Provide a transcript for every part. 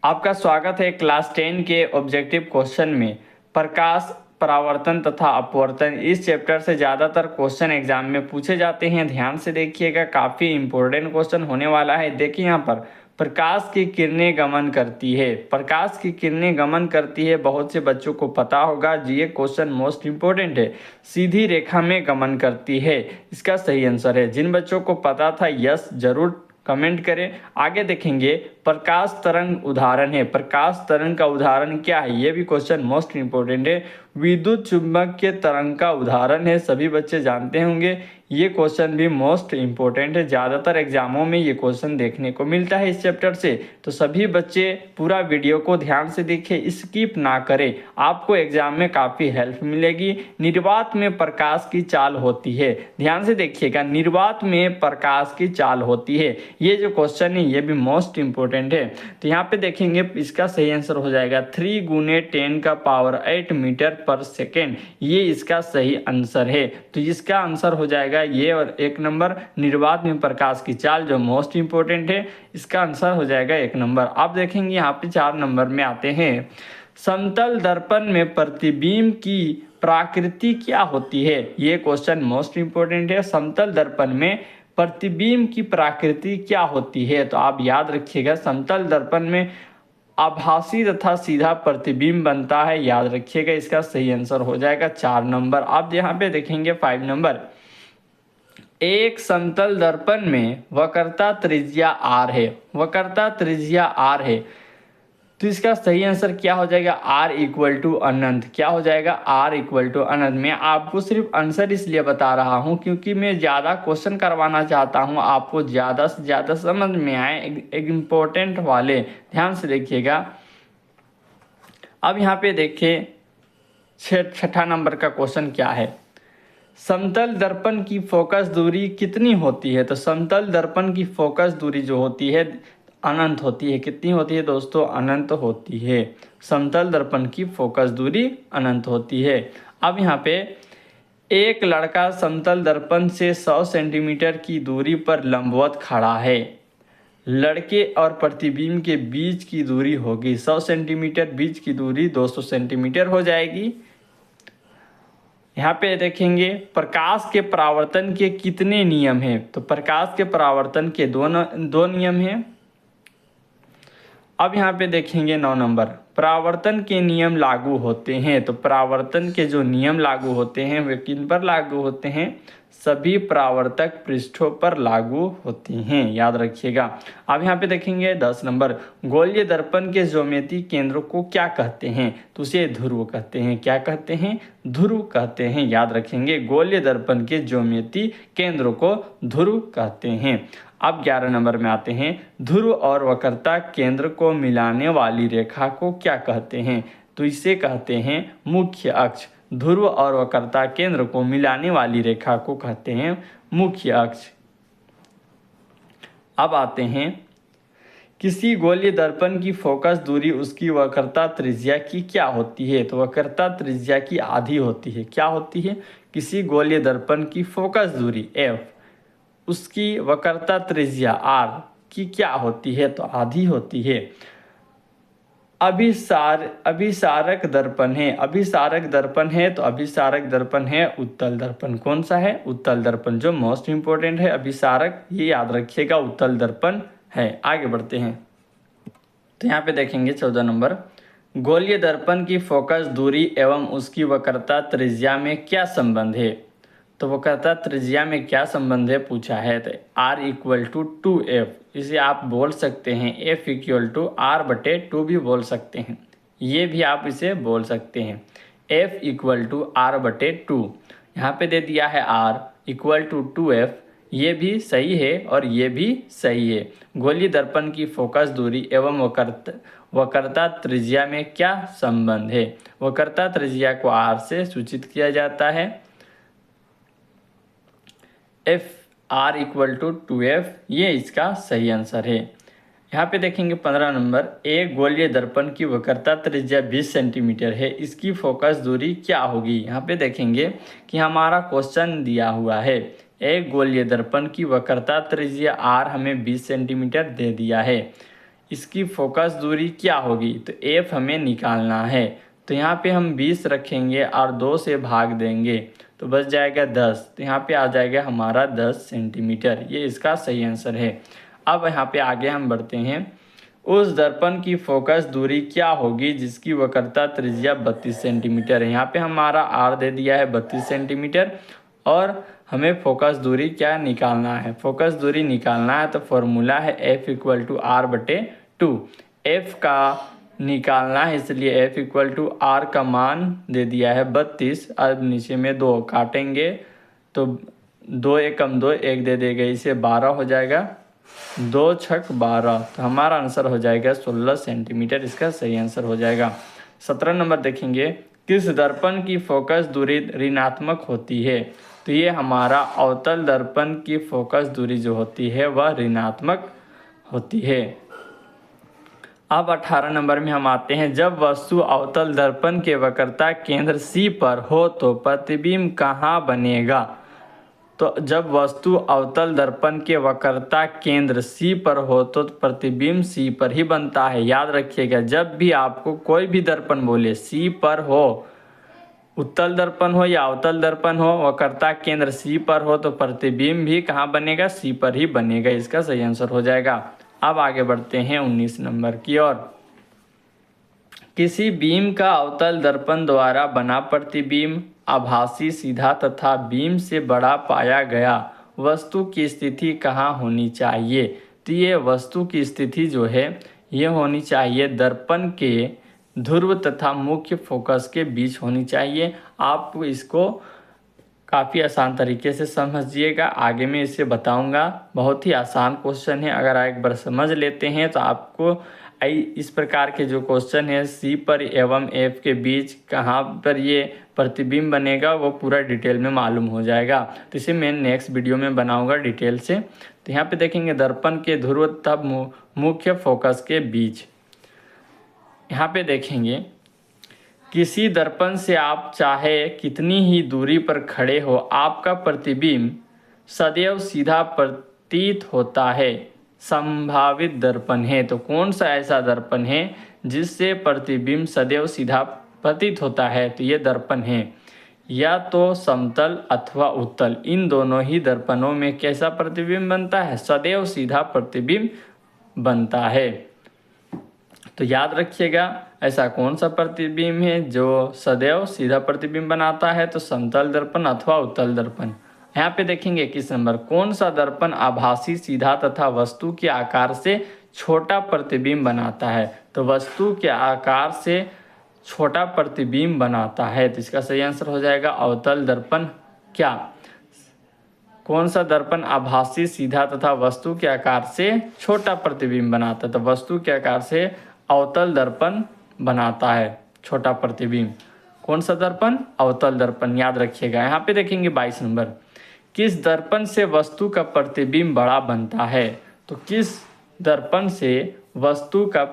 आपका स्वागत है क्लास 10 के ऑब्जेक्टिव क्वेश्चन में। प्रकाश, परावर्तन तथा अपवर्तन इस चैप्टर से ज़्यादातर क्वेश्चन एग्जाम में पूछे जाते हैं। ध्यान से देखिएगा, काफ़ी इंपॉर्टेंट क्वेश्चन होने वाला है। देखिए यहाँ पर प्रकाश की किरणें गमन करती है। प्रकाश की किरणें गमन करती है, बहुत से बच्चों को पता होगा। ये क्वेश्चन मोस्ट इंपॉर्टेंट है। सीधी रेखा में गमन करती है, इसका सही आंसर है। जिन बच्चों को पता था यस जरूर कमेंट करें। आगे देखेंगे, प्रकाश तरंग उदाहरण है। प्रकाश तरंग का उदाहरण क्या है, ये भी क्वेश्चन मोस्ट इंपॉर्टेंट है। विद्युत चुंबकीय तरंग का उदाहरण है, सभी बच्चे जानते होंगे। ये क्वेश्चन भी मोस्ट इंपॉर्टेंट है, ज़्यादातर एग्जामों में ये क्वेश्चन देखने को मिलता है इस चैप्टर से। तो सभी बच्चे पूरा वीडियो को ध्यान से देखें, स्किप ना करें, आपको एग्जाम में काफ़ी हेल्प मिलेगी। निर्वात में प्रकाश की चाल होती है, ध्यान से देखिएगा, निर्वात में प्रकाश की चाल होती है। ये जो क्वेश्चन है ये भी मोस्ट इंपॉर्टेंट है। तो यहाँ पे देखेंगे, इसका सही आंसर हो जाएगा 3 × 10⁸ मीटर पर सेकेंड। ये इसका सही आंसर है। तो इसका आंसर हो जाएगा ये, और 1 नंबर निर्वात में प्रकाश की चाल जो मोस्ट इंपॉर्टेंट है, इसका आंसर हो जाएगा 1 नंबर। आप देखेंगे यहाँ पे 4 नंबर में आते हैं, समतल दर्पण में प्रतिबिंब की प्रकृति क्या होती है। ये क्वेश्चन मोस्ट इंपॉर्टेंट है। समतल दर्पण में प्रतिबिंब की प्रकृति क्या होती है, तो आप याद रखिएगा, समतल दर्पण में आभासी तथा सीधा प्रतिबिंब बनता है, याद रखिएगा। इसका सही आंसर हो जाएगा 4 नंबर। आप यहाँ पे देखेंगे 5 नंबर, एक समतल दर्पण में वक्रता त्रिज्या r है। वक्रता त्रिज्या r है, तो इसका सही आंसर क्या हो जाएगा, r = अनंत। क्या हो जाएगा, r = अनंत। मैं आपको सिर्फ आंसर इसलिए बता रहा हूं क्योंकि मैं ज़्यादा क्वेश्चन करवाना चाहता हूं, आपको ज़्यादा से ज़्यादा समझ में आए, इम्पोर्टेंट वाले। ध्यान से देखिएगा। अब यहाँ पे देखिए 6ठा नंबर का क्वेश्चन क्या है, समतल दर्पण की फोकस दूरी कितनी होती है। तो समतल दर्पण की फोकस दूरी जो होती है अनंत होती है। कितनी होती है दोस्तों, अनंत होती है। समतल दर्पण की फोकस दूरी अनंत होती है। अब यहाँ पे एक लड़का समतल दर्पण से 100 सेंटीमीटर की दूरी पर लंबवत खड़ा है। लड़के और प्रतिबिंब के बीच की दूरी होगी 100 सेंटीमीटर, बीच की दूरी 200 सेंटीमीटर हो जाएगी। यहाँ पे देखेंगे, प्रकाश के परावर्तन के कितने नियम हैं। तो प्रकाश के परावर्तन के दो नियम हैं। अब यहाँ पे देखेंगे 9 नंबर, परावर्तन के नियम लागू होते हैं। तो परावर्तन के जो नियम लागू होते हैं वे किन पर लागू होते हैं, सभी परावर्तक पृष्ठों पर लागू होती हैं, याद रखिएगा। अब यहाँ पे देखेंगे 10 नंबर, गोलीय दर्पण के ज्योमेट्री केंद्र को क्या कहते हैं। तो उसे ध्रुव कहते हैं। क्या कहते हैं, ध्रुव कहते हैं, याद रखेंगे। गोलीय दर्पण के ज्योमेट्री केंद्र को ध्रुव कहते हैं। अब 11 नंबर में आते हैं, ध्रुव और वक्रता केंद्र को मिलाने वाली रेखा को क्या कहते हैं। तो इसे कहते हैं मुख्य अक्ष। ध्रुव और वक्रता केंद्र को मिलाने वाली रेखा को कहते हैं मुख्य अक्ष। अब आते हैं, किसी गोलीय दर्पण की फोकस दूरी उसकी वक्रता त्रिज्या की क्या होती है। तो वक्रता त्रिज्या की आधी होती है। क्या होती है, किसी गोलीय दर्पण की फोकस दूरी f, उसकी वक्रता त्रिज्या r की क्या होती है, तो आधी होती है। अभिसारक दर्पण है। अभिसारक दर्पण है, तो अभिसारक दर्पण है उत्तल दर्पण। कौन सा है, उत्तल दर्पण, जो मोस्ट इंपॉर्टेंट है। अभिसारक, ये याद रखिएगा, उत्तल दर्पण है। आगे बढ़ते हैं, तो यहाँ पे देखेंगे 14 नंबर, गोलीय दर्पण की फोकस दूरी एवं उसकी वक्रता त्रिज्या में क्या संबंध है। तो वक्रता त्रिज्या में क्या संबंध है पूछा है, तो r = 2f, इसे आप बोल सकते हैं f = r/2 भी बोल सकते हैं। ये भी आप इसे बोल सकते हैं, f = r/2। यहाँ पे दे दिया है r = 2f, ये भी सही है और ये भी सही है। गोलीय दर्पण की फोकस दूरी एवं वक्रता त्रिज्या में क्या संबंध है। वक्रता त्रिज्या को r से सूचित किया जाता है। r = 2f, ये इसका सही आंसर है। यहाँ पे देखेंगे 15 नंबर, एक गोलीय दर्पण की वक्रता त्रिज्या 20 सेंटीमीटर है, इसकी फोकस दूरी क्या होगी। यहाँ पे देखेंगे कि हमारा क्वेश्चन दिया हुआ है, एक गोलीय दर्पण की वक्रता त्रिज्या r हमें 20 सेंटीमीटर दे दिया है, इसकी फोकस दूरी क्या होगी, तो एफ हमें निकालना है। तो यहाँ पे हम 20 रखेंगे और 2 से भाग देंगे तो बच जाएगा 10। तो यहाँ पे आ जाएगा हमारा 10 सेंटीमीटर, ये इसका सही आंसर है। अब यहाँ पे आगे हम बढ़ते हैं। उस दर्पण की फोकस दूरी क्या होगी जिसकी वक्रता त्रिज्या 32 सेंटीमीटर है। यहाँ पे हमारा आर दे दिया है 32 सेंटीमीटर और हमें फोकस दूरी क्या निकालना है, फोकस दूरी निकालना है तो फॉर्मूला है F=R/2। F का निकालना है इसलिए F=R का मान दे दिया है 32। अब नीचे में 2 काटेंगे तो 2 एकम 2 1 दे देगा, इसे 12 हो जाएगा, 2 छक 12। तो हमारा आंसर हो जाएगा 16 सेंटीमीटर, इसका सही आंसर हो जाएगा। 17 नंबर देखेंगे, किस दर्पण की फोकस दूरी ऋणात्मक होती है, तो ये हमारा अवतल दर्पण की फोकस दूरी जो होती है वह ऋणात्मक होती है। अब 18 नंबर में हम आते हैं, जब वस्तु अवतल दर्पण के वक्रता केंद्र C पर हो तो प्रतिबिंब कहाँ बनेगा। तो जब वस्तु अवतल दर्पण के वक्रता केंद्र C पर हो तो प्रतिबिंब C पर ही बनता है। याद रखिएगा, जब भी आपको कोई भी दर्पण बोले C पर हो, उत्तल दर्पण हो या अवतल दर्पण हो, वक्रता केंद्र C पर हो तो प्रतिबिंब भी कहाँ बनेगा, C पर ही बनेगा, इसका सही आंसर हो जाएगा। अब आगे बढ़ते हैं 19 नंबर की ओर। किसी बीम का अवतल दर्पण द्वारा बना प्रतिबिंब आभासी, सीधा तथा बीम से बड़ा पाया गया वस्तु की स्थिति कहाँ होनी चाहिए। तो ये वस्तु की स्थिति जो है ये होनी चाहिए दर्पण के ध्रुव तथा मुख्य फोकस के बीच होनी चाहिए। आप इसको काफ़ी आसान तरीके से समझिएगा, आगे मैं इसे बताऊंगा। बहुत ही आसान क्वेश्चन है, अगर आप एक बार समझ लेते हैं तो आपको इस प्रकार के जो क्वेश्चन है C पर एवं F के बीच कहाँ पर ये प्रतिबिंब बनेगा वो पूरा डिटेल में मालूम हो जाएगा। तो इसे मैं नेक्स्ट वीडियो में बनाऊंगा डिटेल से। तो यहाँ पे देखेंगे दर्पण के ध्रुव तथा मुख्य फोकस के बीच। यहाँ पे देखेंगे किसी दर्पण से आप चाहे कितनी ही दूरी पर खड़े हो, आपका प्रतिबिंब सदैव सीधा प्रतीत होता है। संभावित दर्पण है, तो कौन सा ऐसा दर्पण है जिससे प्रतिबिंब सदैव सीधा प्रतीत होता है, तो ये दर्पण है या तो समतल अथवा उत्तल। इन दोनों ही दर्पणों में कैसा प्रतिबिंब बनता है, सदैव सीधा प्रतिबिंब बनता है। तो याद रखिएगा ऐसा कौन सा प्रतिबिंब है जो सदैव सीधा प्रतिबिंब बनाता है, तो समतल दर्पण अथवा उत्तल दर्पण। यहाँ पे देखेंगे किस नंबर, कौन सा दर्पण आभासी, सीधा तथा वस्तु के आकार से छोटा प्रतिबिंब बनाता है, तो वस्तु के आकार से छोटा प्रतिबिंब बनाता है। तो इसका सही आंसर हो जाएगा अवतल दर्पण। क्या कौन सा दर्पण आभासी, सीधा तथा वस्तु के आकार से छोटा प्रतिबिंब बनाता है, तो वस्तु के आकार से अवतल दर्पण बनाता है छोटा प्रतिबिंब। कौन सा दर्पण, अवतल दर्पण, याद रखिएगा। यहाँ पे देखेंगे 22 नंबर, किस दर्पण से वस्तु का प्रतिबिंब बड़ा बनता है, तो किस दर्पण से वस्तु का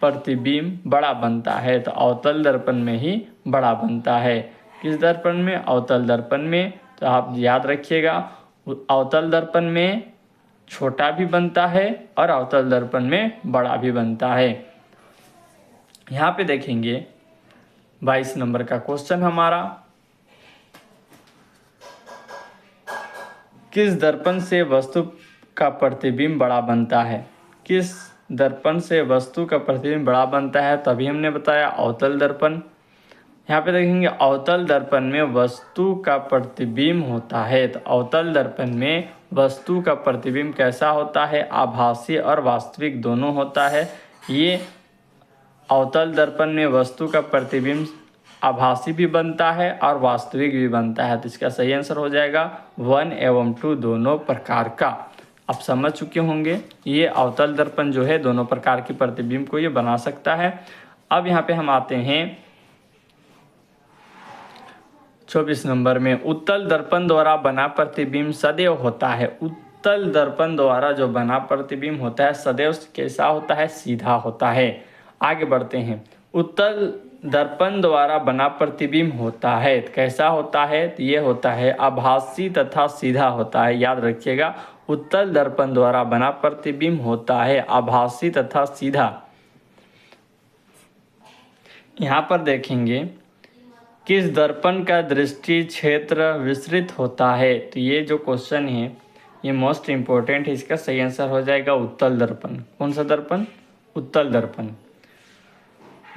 प्रतिबिंब बड़ा बनता है, तो अवतल दर्पण में ही बड़ा बनता है। किस दर्पण में, अवतल दर्पण में। तो आप याद रखिएगा अवतल दर्पण में छोटा भी बनता है और अवतल दर्पण में बड़ा भी बनता है। यहाँ पे देखेंगे 22 नंबर का क्वेश्चन हमारा, किस दर्पण से वस्तु का प्रतिबिंब बड़ा बनता है, किस दर्पण से वस्तु का प्रतिबिंब बड़ा बनता है, तभी हमने बताया अवतल दर्पण। यहाँ पे देखेंगे अवतल दर्पण में वस्तु का प्रतिबिंब होता है, तो अवतल दर्पण में वस्तु का प्रतिबिंब कैसा होता है, आभासी और वास्तविक दोनों होता है। ये अवतल दर्पण में वस्तु का प्रतिबिंब आभासी भी बनता है और वास्तविक भी बनता है। तो इसका सही आंसर हो जाएगा 1 एवं 2 दोनों प्रकार का। आप समझ चुके होंगे ये अवतल दर्पण जो है दोनों प्रकार की प्रतिबिंब को ये बना सकता है। अब यहाँ पे हम आते हैं 24 नंबर में, उत्तल दर्पण द्वारा बना प्रतिबिंब सदैव होता है। उत्तल दर्पण द्वारा जो बना प्रतिबिंब होता है सदैव कैसा होता है, सीधा होता है। आगे बढ़ते हैं, उत्तल दर्पण द्वारा बना प्रतिबिंब होता है कैसा होता है, तो ये होता है आभासी तथा सीधा होता है। याद रखिएगा उत्तल दर्पण द्वारा बना प्रतिबिंब होता है, आभासी तथा सीधा। यहाँ पर देखेंगे किस दर्पण का दृष्टि क्षेत्र विस्तृत होता है। तो ये जो क्वेश्चन है ये मोस्ट इम्पोर्टेंट है, इसका सही आंसर हो जाएगा उत्तल दर्पण। कौन सा दर्पण? उत्तल दर्पण।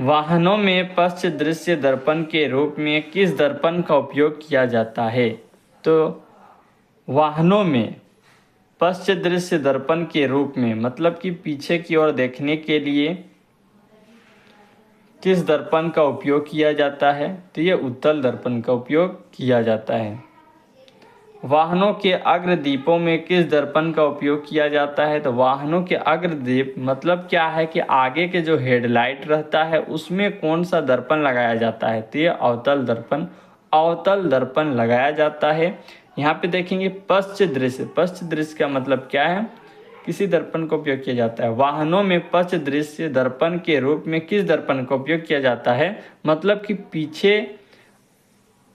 वाहनों में पश्च दृश्य दर्पण के रूप में किस दर्पण का उपयोग किया जाता है? तो वाहनों में पश्च दृश्य दर्पण के रूप में मतलब कि पीछे की ओर देखने के लिए किस दर्पण का उपयोग किया जाता है? तो ये उत्तल दर्पण का उपयोग किया जाता है। वाहनों के अग्रदीपों में किस दर्पण का उपयोग किया जाता है? तो वाहनों के अग्रदीप मतलब क्या है कि आगे के जो हेडलाइट रहता है उसमें कौन सा दर्पण लगाया जाता है? तो ये अवतल दर्पण, अवतल दर्पण लगाया जाता है। यहाँ पे देखेंगे पश्च दृश्य, पश्च दृश्य का मतलब क्या है? किसी दर्पण का उपयोग किया जाता है। वाहनों में पश्च दृश्य दर्पण के रूप में किस दर्पण का उपयोग किया जाता है? मतलब कि पीछे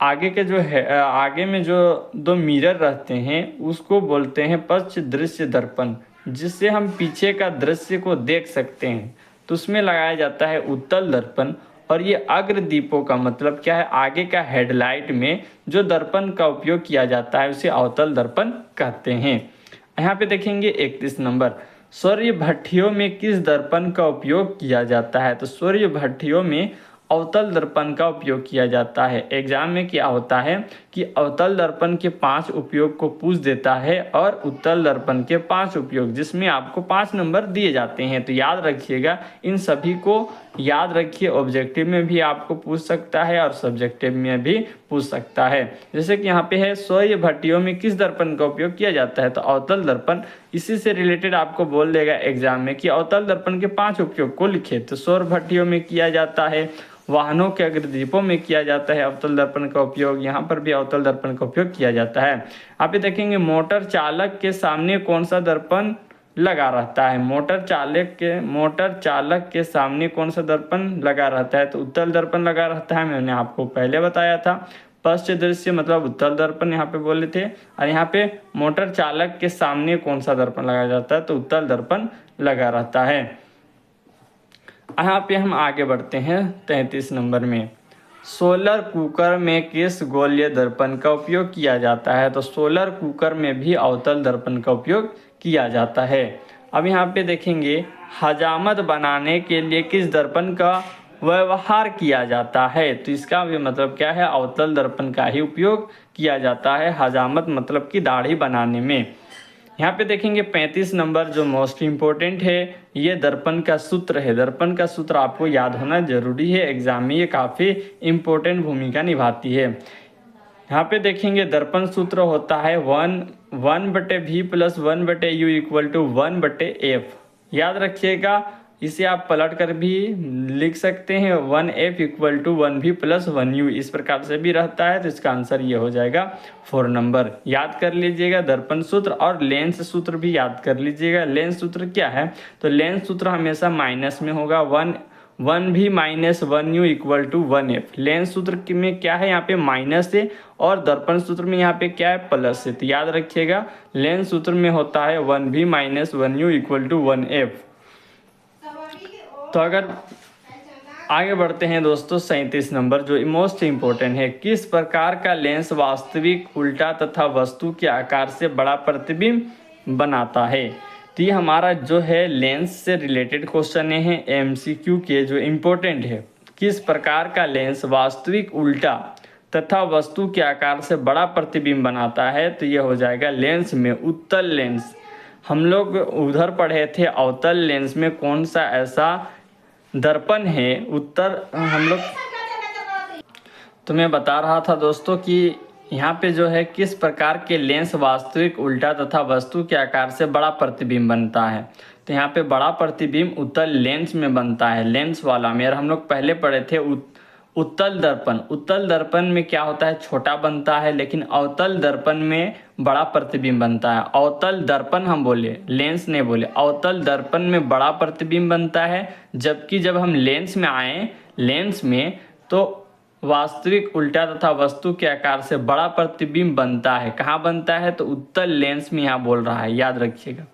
आगे के जो है आगे में जो दो मिरर रहते हैं उसको बोलते हैं पश्च दृश्य दर्पण, जिससे हम पीछे का दृश्य को देख सकते हैं। तो उसमें लगाया जाता है उत्तल दर्पण। और ये अग्रदीपों का मतलब क्या है? आगे का हेडलाइट में जो दर्पण का उपयोग किया जाता है उसे अवतल दर्पण कहते हैं। यहाँ पे देखेंगे 31 नंबर, सूर्य भट्ठियों में किस दर्पण का उपयोग किया जाता है? तो सूर्य भट्ठियों में अवतल दर्पण का उपयोग किया जाता है। एग्जाम में क्या होता है कि अवतल दर्पण के 5 उपयोग को पूछ देता है और उत्तल दर्पण के 5 उपयोग, जिसमें आपको 5 नंबर दिए जाते हैं। तो याद रखिएगा, इन सभी को याद रखिए। ऑब्जेक्टिव में भी आपको पूछ सकता है और सब्जेक्टिव में भी पूछ सकता है। जैसे कि यहाँ पे है सूर्य भट्टियों में किस दर्पण का उपयोग किया जाता है? तो अवतल दर्पण। इसी से रिलेटेड आपको बोल देगा एग्जाम में कि अवतल दर्पण के 5 उपयोग को लिखे। तो सौर भट्टियों में किया जाता है, वाहनों के अग्रदीपों में किया जाता है अवतल दर्पण का उपयोग, यहाँ पर भी अवतल दर्पण का उपयोग किया जाता है। आप ये देखेंगे मोटर चालक के सामने कौन सा दर्पण लगा रहता है? मोटर चालक के सामने कौन सा दर्पण लगा रहता है? तो उत्तल दर्पण लगा रहता है, मैंने आपको पहले बताया था। पश्च दृश्य मतलब उत्तल दर्पण यहाँ पे बोले थे। और यहाँ पे मोटर चालक के सामने कौन सा दर्पण लगाया जाता है? तो उत्तल दर्पण लगा रहता है। यहाँ पे हम आगे बढ़ते हैं 33 नंबर में, सोलर कुकर में किस गोलीय दर्पण का उपयोग किया जाता है? तो सोलर कुकर में भी अवतल दर्पण का उपयोग किया जाता है। अब यहाँ पे देखेंगे हजामत बनाने के लिए किस दर्पण का व्यवहार किया जाता है? तो इसका भी मतलब क्या है? अवतल दर्पण का ही उपयोग किया जाता है हजामत मतलब कि दाढ़ी बनाने में। यहाँ पे देखेंगे 35 नंबर जो मोस्ट इम्पोर्टेंट है, ये दर्पण का सूत्र है। दर्पण का सूत्र आपको याद होना जरूरी है, एग्जाम में ये काफ़ी इम्पोर्टेंट भूमिका निभाती है। यहाँ पे देखेंगे दर्पण सूत्र होता है 1/v + 1/u = 1/f। याद रखिएगा, इसे आप पलट कर भी लिख सकते हैं 1f = 1v + 1u, इस प्रकार से भी रहता है। तो इसका आंसर ये हो जाएगा 4 नंबर। याद कर लीजिएगा दर्पण सूत्र और लेंस सूत्र भी याद कर लीजिएगा। लेंस सूत्र क्या है? तो लेंस सूत्र हमेशा माइनस में होगा, 1v - 1u = 1f। लेंस सूत्र में क्या है? यहाँ पे माइनस है और दर्पण सूत्र में यहाँ पे क्या है? प्लस है। तो याद रखिएगा लेंस सूत्र में होता है 1v - 1u = 1f। तो अगर आगे बढ़ते हैं दोस्तों 37 नंबर जो मोस्ट इम्पोर्टेंट है, किस प्रकार का लेंस वास्तविक उल्टा तथा वस्तु के आकार से बड़ा प्रतिबिंब बनाता है? तो ये हमारा जो है लेंस से रिलेटेड क्वेश्चन है MCQ के जो इम्पोर्टेंट है। किस प्रकार का लेंस वास्तविक उल्टा तथा वस्तु के आकार से बड़ा प्रतिबिंब बनाता है? तो ये हो जाएगा लेंस में उत्तल लेंस। हम लोग उधर पढ़े थे अवतल लेंस में कौन सा ऐसा दर्पण है उत्तर हम लोग। तो मैं बता रहा था दोस्तों कि यहाँ पे जो है किस प्रकार के लेंस वास्तविक उल्टा तथा वस्तु के आकार से बड़ा प्रतिबिंब बनता है। तो यहाँ पे बड़ा प्रतिबिंब उत्तल लेंस में बनता है, लेंस वाला में। और हम लोग पहले पढ़े थे उत्तल दर्पण। उत्तल दर्पण में क्या होता है? छोटा बनता है, लेकिन अवतल दर्पण में बड़ा प्रतिबिंब बनता है। अवतल दर्पण हम बोले, लेंस नहीं बोले। अवतल दर्पण में बड़ा प्रतिबिंब बनता है, जबकि जब हम लेंस में आए, लेंस में तो वास्तविक उल्टा तथा वस्तु के आकार से बड़ा प्रतिबिंब बनता है। कहाँ बनता है? तो उत्तल लेंस में यहाँ बोल रहा है, याद रखिएगा।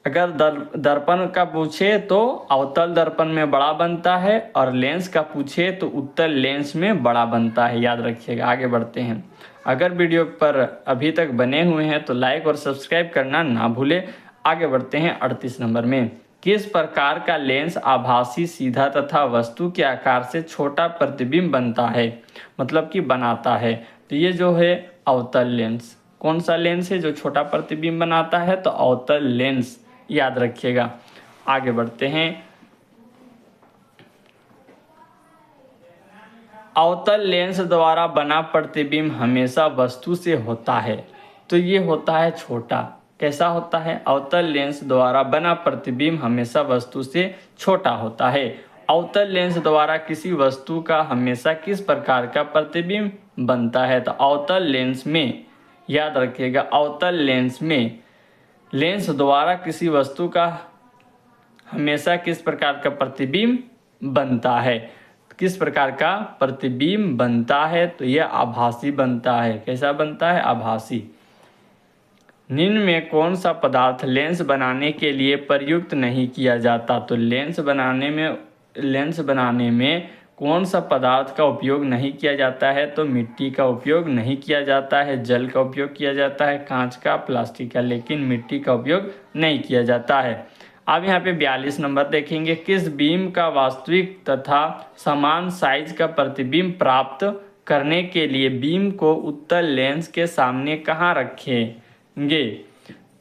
अगर दर्पण का पूछे तो अवतल दर्पण में बड़ा बनता है, और लेंस का पूछे तो उत्तल लेंस में बड़ा बनता है, याद रखिएगा। आगे बढ़ते हैं। अगर वीडियो पर अभी तक बने हुए हैं तो लाइक और सब्सक्राइब करना ना भूले। आगे बढ़ते हैं 38 नंबर में। किस प्रकार का लेंस आभासी, सीधा तथा वस्तु के आकार से छोटा प्रतिबिंब बनता है, मतलब कि बनाता है? तो ये जो है अवतल लेंस। कौन सा लेंस है जो छोटा प्रतिबिंब बनाता है? तो अवतल लेंस, याद रखिएगा। आगे बढ़ते हैं। अवतल लेंस द्वारा बना प्रतिबिंब हमेशा वस्तु से होता है, तो ये होता है छोटा। कैसा होता है? अवतल लेंस द्वारा बना प्रतिबिंब हमेशा वस्तु से छोटा होता है। अवतल लेंस द्वारा किसी वस्तु का हमेशा किस प्रकार का प्रतिबिंब बनता है? तो अवतल लेंस में, याद रखिएगा, अवतल लेंस में लेंस द्वारा किसी वस्तु का हमेशा किस प्रकार का प्रतिबिंब बनता है? किस प्रकार का प्रतिबिंब बनता है? तो यह आभासी बनता है। कैसा बनता है? आभासी। निम्न में कौन सा पदार्थ लेंस बनाने के लिए प्रयुक्त नहीं किया जाता? तो लेंस बनाने में कौन सा पदार्थ का उपयोग नहीं किया जाता है? तो मिट्टी का उपयोग नहीं किया जाता है, जल का उपयोग किया जाता है, कांच का, प्लास्टिक का, लेकिन मिट्टी का उपयोग नहीं किया जाता है। अब यहाँ पे 42 नंबर देखेंगे। किस बीम का वास्तविक तथा समान साइज का प्रतिबिंब प्राप्त करने के लिए बीम को उत्तल लेंस के सामने कहाँ रखेंगे?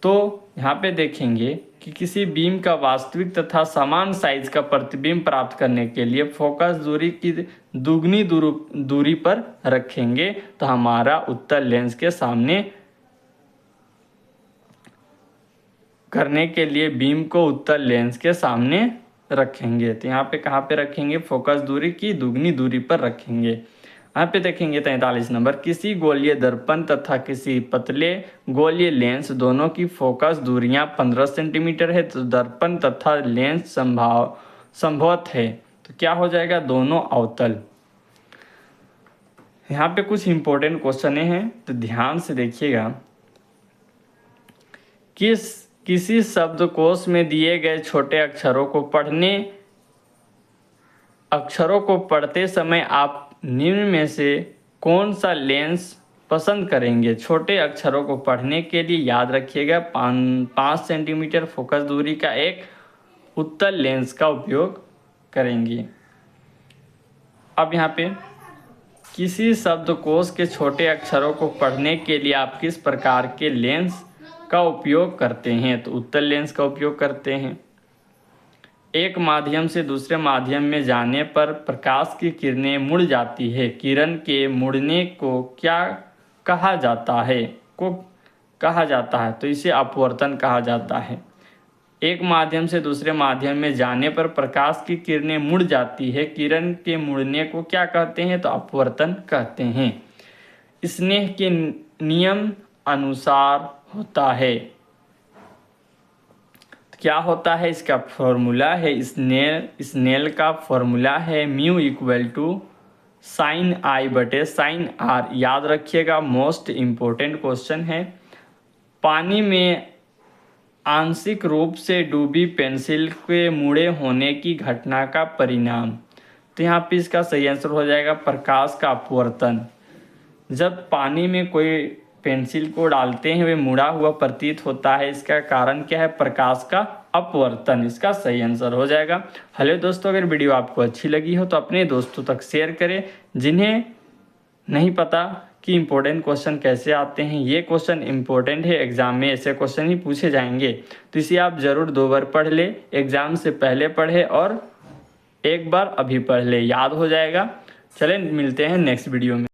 तो यहाँ पे देखेंगे कि किसी बीम का वास्तविक तथा समान साइज का प्रतिबिंब प्राप्त करने के लिए फोकस दूरी की दुगनी दूरी पर रखेंगे, तो हमारा उत्तल लेंस के सामने करने के लिए बीम को उत्तल लेंस के सामने रखेंगे। तो यहाँ पे कहाँ पे रखेंगे? फोकस दूरी की दुगनी दूरी पर रखेंगे। यहाँ पे देखेंगे 43 नंबर। किसी गोलीय दर्पण तथा किसी पतले गोलीय लेंस दोनों की फोकस दूरियां 15 सेंटीमीटर है, तो दर्पण तथा लेंस संभवत है, तो क्या हो जाएगा? दोनों अवतल। यहाँ पे कुछ इंपॉर्टेंट क्वेश्चन हैं, तो ध्यान से देखिएगा। किसी शब्दकोश में दिए गए छोटे अक्षरों को पढ़ते समय आप निम्न में से कौन सा लेंस पसंद करेंगे? छोटे अक्षरों को पढ़ने के लिए, याद रखिएगा, 5 सेंटीमीटर फोकस दूरी का एक उत्तल लेंस का उपयोग करेंगे। अब यहाँ पे किसी शब्दकोश के छोटे अक्षरों को पढ़ने के लिए आप किस प्रकार के लेंस का उपयोग करते हैं? तो उत्तल लेंस का उपयोग करते हैं। एक माध्यम से दूसरे माध्यम में जाने पर प्रकाश की किरणें मुड़ जाती है, किरण के मुड़ने को क्या कहा जाता है? तो इसे अपवर्तन कहा जाता है। एक माध्यम से दूसरे माध्यम में जाने पर प्रकाश की किरणें मुड़ जाती है, किरण के मुड़ने को क्या कहते हैं? तो अपवर्तन कहते हैं। स्नेह के नियम अनुसार होता है। क्या होता है? इसका फॉर्मूला है, स्नेल का फॉर्मूला है म्यू इक्वल टू साइन आई बटे साइन आर। याद रखिएगा, मोस्ट इम्पोर्टेंट क्वेश्चन है। पानी में आंशिक रूप से डूबी पेंसिल के मुड़े होने की घटना का परिणाम, तो यहाँ पे इसका सही आंसर हो जाएगा प्रकाश का अपवर्तन। जब पानी में कोई पेंसिल को डालते हैं वे मुड़ा हुआ प्रतीत होता है, इसका कारण क्या है? प्रकाश का अपवर्तन। इसका सही आंसर हो जाएगा। हेलो दोस्तों, अगर वीडियो आपको अच्छी लगी हो तो अपने दोस्तों तक शेयर करें। जिन्हें नहीं पता कि इम्पोर्टेंट क्वेश्चन कैसे आते हैं, ये क्वेश्चन इम्पोर्टेंट है, एग्जाम में ऐसे क्वेश्चन ही पूछे जाएंगे, तो इसे आप ज़रूर 2 बार पढ़ ले। एग्जाम से पहले पढ़े और एक बार अभी पढ़ ले, याद हो जाएगा। चलें, मिलते हैं नेक्स्ट वीडियो में।